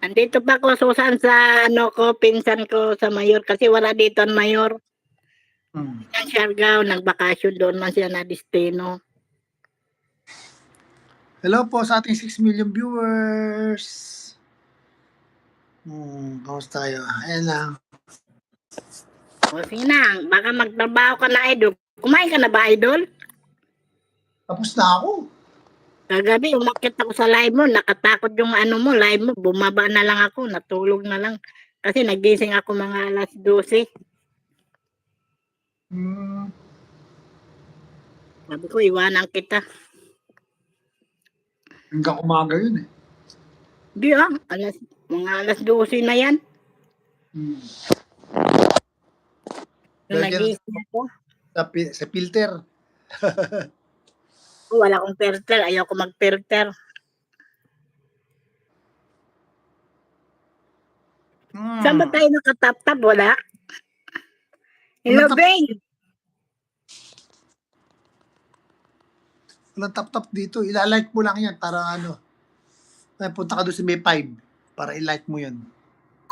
Andito pa ko, Susan, sa ano ko, pinsan ko sa Mayor kasi wala dito ang Mayor. Ang Siargao, nagbakasyon doon man siya na destino. Hello po sa ating 6 million viewers. Kamusta kayo? Ayan lang. O sige na, baka magtrabaho ka na, Idol. Kumain ka na ba, Idol? Tapos na ako. Kagabi, umakit ako sa live mo, nakatakot yung ano mo, live mo, bumaba na lang ako, natulog na lang. Kasi nagising ako mga alas 12. Sabi ko, iwanan kita. Hanggang umaga yun eh. Di mga alas 12 na yan. Nung nagising ako. Sa filter. Wala akong filter, ayaw ko mag-filter. Saan ba tayo nakatap-tap? Wala? Hello, Bing! Walang tap-tap dito. Ilalike mo lang yan para ano. Ay, punta ka doon sa may 5 para i-like mo yun.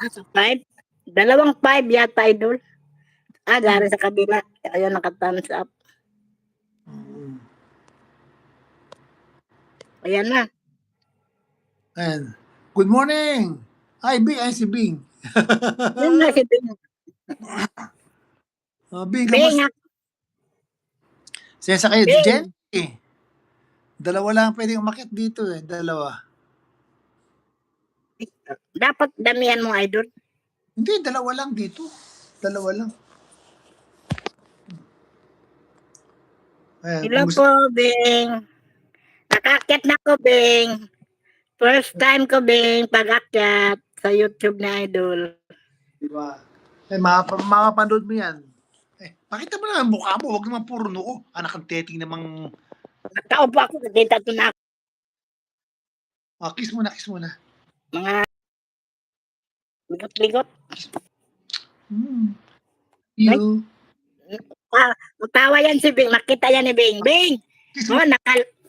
Sa 5? 2 5 yata, Idol. Gari sa kabila. Ayaw naka-thumbs up. Ayan na. Ayan. Good morning! Hi, Bing. Ayan si Bing. Yan na si Bing. Bing, Bing, kamusta? Sesa kayo, Jen? Dalawa lang pwedeng umakyat dito eh. Dalawa. Dapat damihan mo, Idol. Hindi, dalawa lang dito. Dalawa lang. Ayan, Hello po, Bing. Nakakyat na ko, Bing. First time ko, Bing, pag-akyat sa YouTube na Idol. Diba? Eh, makapanood mo yan. Pakita mo na ang mukha mo. Huwag naman puro noo. Anak ang teting namang... Nakaupo ako, nakita ito na ako. Kiss mo na, kiss mo na. Mga ligot-ligot. You. Matawa yan si Bing. Nakita yan ni Bing. Bing!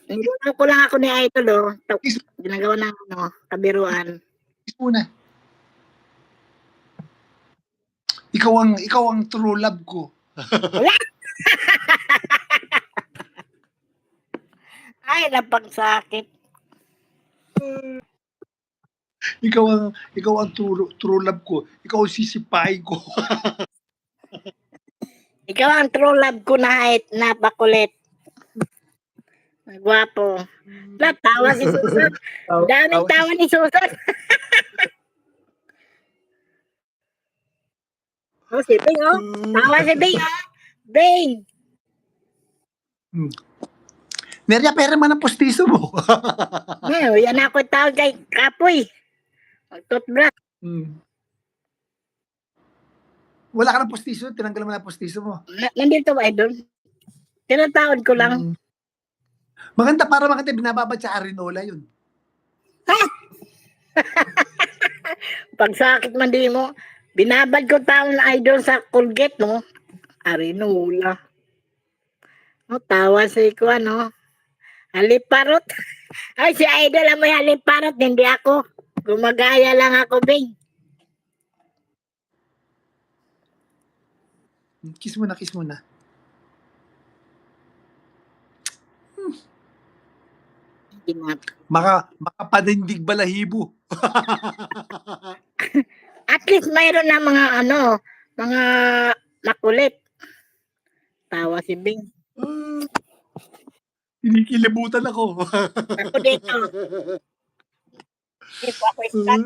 Nilunod ko lang ako ni Idol. Ginagawa ng kabiruan. Kiss mo na. Ikaw ang true love ko. Wala! Ay, napagsakit. Ikaw ang true love ko. Ikaw ang sisipain ko. Ikaw ang true love ko na napakulit. Gwapo. Tawa si Susan. Daming tawa ni Susan. Si Bing, Tawa si Bing, Bing! Neria, pera man ang postiso mo. Yan ako tawag kay Kapoy. Mag-toothbrush. Wala ka ng postiso? Tinanggal mo na postiso mo? Nandito ba, Idol? Tinatawad ko lang. Maganda para makita, binababad sa Arinola yun. Pagsakit man di mo, binabad ko taon na Idol sa Colgate, no? Arinola. Tawa si ko, Haliparot. Ay, si Idol ang may haliparot, hindi ako. Gumagaya lang ako, Bing. Kiss mo na, kiss mo na. Makapanindig balahibo. At least mayroon na mga mga makulit. Tawa si Bing. Kinikilabutan ako. Ako dito. Dito ako istan.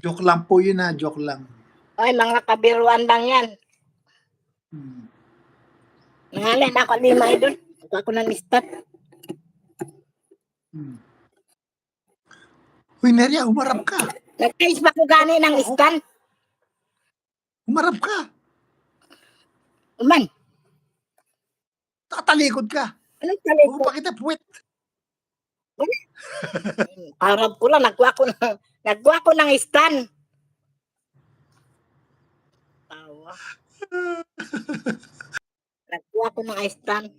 Joke lang po yun joke lang. Ay, mga kabiruan lang yan. Nangalan ako 5 Idol. Ako ng istat. Uy, Neria, umarap ka. Nag-taste pa ko gani ng istan. Umarap ka. Uman. Tatalikod ka. Anong talikod? Upa kita puwet. Harap ko lang, nagkuha ko ng istan. Tawa. Nagkuha ko ng istan.